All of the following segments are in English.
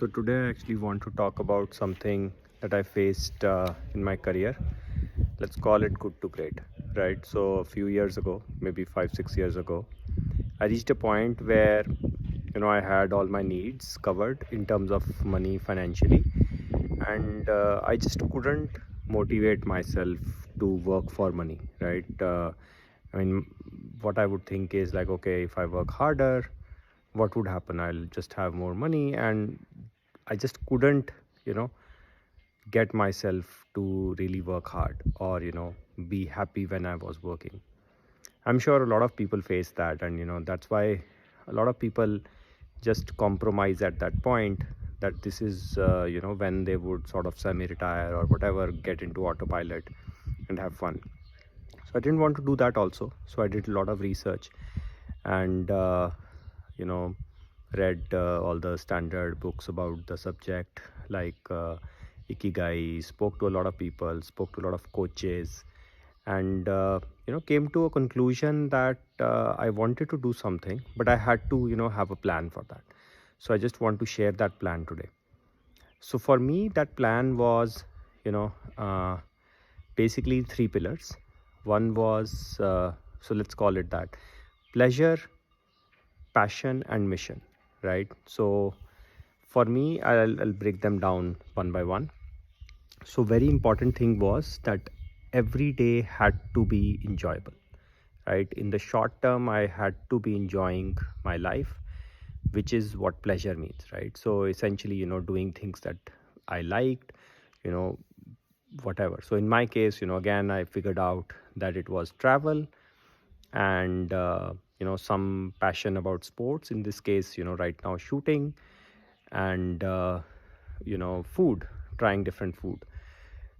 So today I actually want to talk about something that I faced in my career. Let's call it good to great, right? So a few years ago, maybe 5, 6 years ago, I reached a point where I had all my needs covered in terms of money financially, and I just couldn't motivate myself to work for money, right? I mean, what I would think is like, okay, if I work harder, what would happen? I'll just have more money, and I just couldn't, you know, get myself to really work hard or, be happy when I was working. I'm sure a lot of people face that, and, that's why a lot of people just compromise at that point that this is, when they would sort of semi retire or whatever, get into autopilot and have fun. So I didn't want to do that also. So I did a lot of research and, you know, read all the standard books about the subject like Ikigai, spoke to a lot of people, spoke to a lot of coaches, and, came to a conclusion that I wanted to do something, but I had to, have a plan for that. So I just want to share that plan today. So for me, that plan was, you know, uh, basically three pillars. One was, so let's call it that: pleasure, passion, and mission, right? So for me, I'll break them down one by one. So very important thing was that every day had to be enjoyable, right? In the short term, I had to be enjoying my life, which is what pleasure means, right? So essentially, doing things that I liked, you know, whatever. So in my case, again, I figured out that it was travel and, some passion about sports. In this case, right now shooting and, food, trying different food.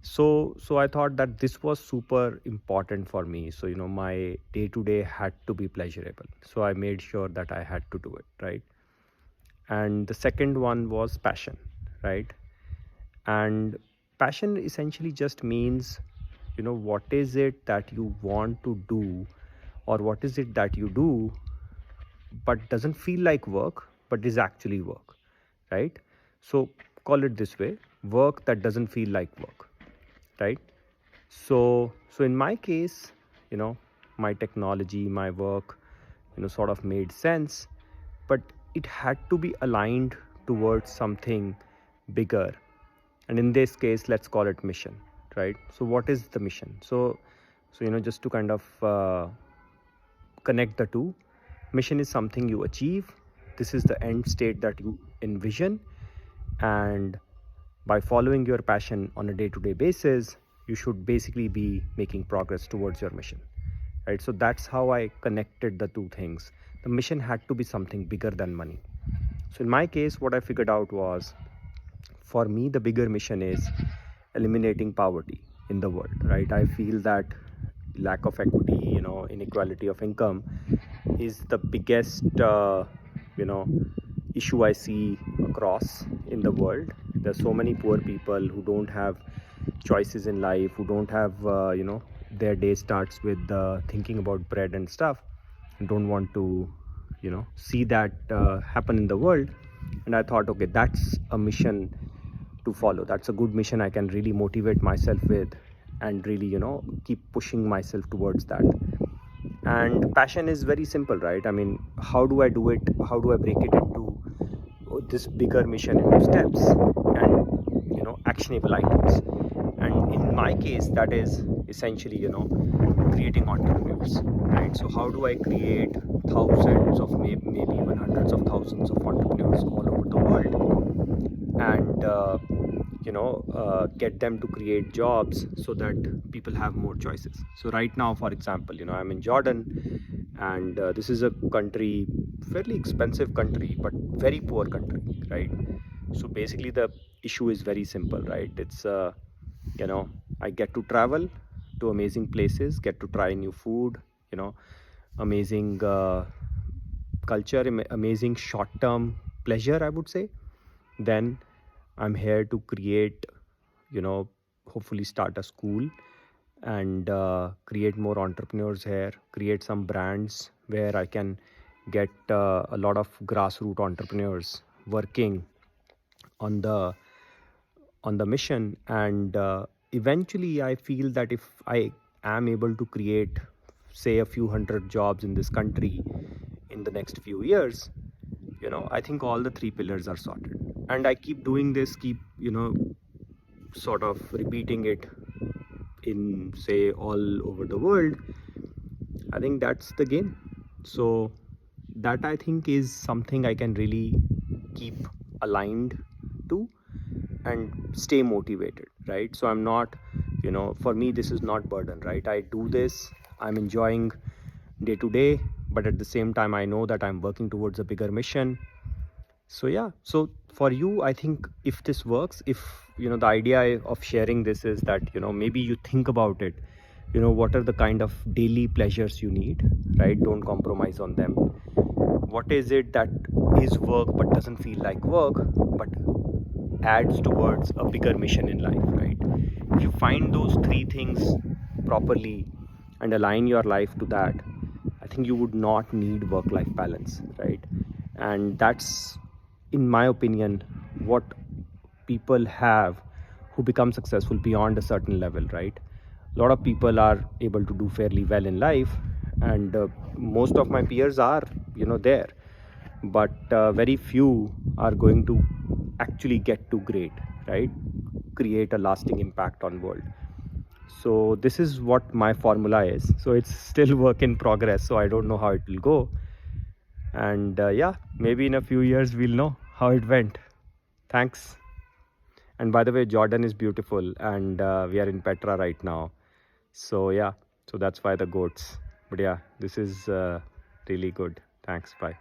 So I thought that this was super important for me. So, my day to day had to be pleasurable. So I made sure that I had to do it, right? And the second one was passion, right? And passion essentially just means, what is it that you want to do, or what is it that you do but doesn't feel like work but is actually work, right? So call it this way: work that doesn't feel like work, right? So in my case, my technology, my work, sort of made sense, but it had to be aligned towards something bigger. And in this case, let's call it mission, right? So what is the mission? So just to kind of connect the two, mission is something you achieve. This is the end state that you envision, and by following your passion on a day-to-day basis, you should basically be making progress towards your mission, right? So that's how I connected the two things. The mission had to be something bigger than money. So in my case, what I figured out was, for me, the bigger mission is eliminating poverty in the world, right? I feel that lack of equity, inequality of income is the biggest you know issue I see across in the world. There's so many poor people who don't have choices in life, who don't have their day starts with thinking about bread and stuff, and don't want to see that happen in the world. And I thought, okay, that's a mission to follow. That's a good mission I can really motivate myself with, and really keep pushing myself towards that. And passion is very simple, right? I mean, how do I do it? How do I break it into this bigger mission into steps and actionable items? And in my case, that is essentially creating entrepreneurs, right? So how do I create thousands of maybe even hundreds of thousands of entrepreneurs all over the world, and get them to create jobs so that people have more choices. So right now, for example, I'm in Jordan, and this is a country, fairly expensive country, but very poor country, right? So basically the issue is very simple, right? It's I get to travel to amazing places, get to try new food, amazing culture, amazing short term pleasure, I would say. Then I'm here to create, hopefully start a school and create more entrepreneurs here, create some brands where I can get a lot of grassroots entrepreneurs working on the mission. And eventually I feel that if I am able to create, say, a few hundred jobs in this country in the next few years, I think all the three pillars are sorted. And I keep doing this, keep sort of repeating it in, say, all over the world. I think that's the game. So that, I think, is something I can really keep aligned to and stay motivated, right? So I'm not, for me, this is not burden, right? I do this, I'm enjoying day to day, but at the same time I know that I'm working towards a bigger mission. So yeah, so for you, I think if this works, if the idea of sharing this is that maybe you think about it, what are the kind of daily pleasures you need, right? Don't compromise on them. What is it that is work but doesn't feel like work, but adds towards a bigger mission in life, right? If you find those three things properly and align your life to that, I think you would not need work-life balance, right? And that's, in my opinion, what people have who become successful beyond a certain level, right? A lot of people are able to do fairly well in life, and most of my peers are there, but very few are going to actually get to great, right? Create a lasting impact on world. So this is what my formula is. So it's still work in progress, so I don't know how it will go. And yeah, maybe in a few years we'll know how it went. Thanks. And by the way, Jordan is beautiful, and we are in Petra right now. So yeah, so that's why the goats. But yeah, this is really good. Thanks. Bye.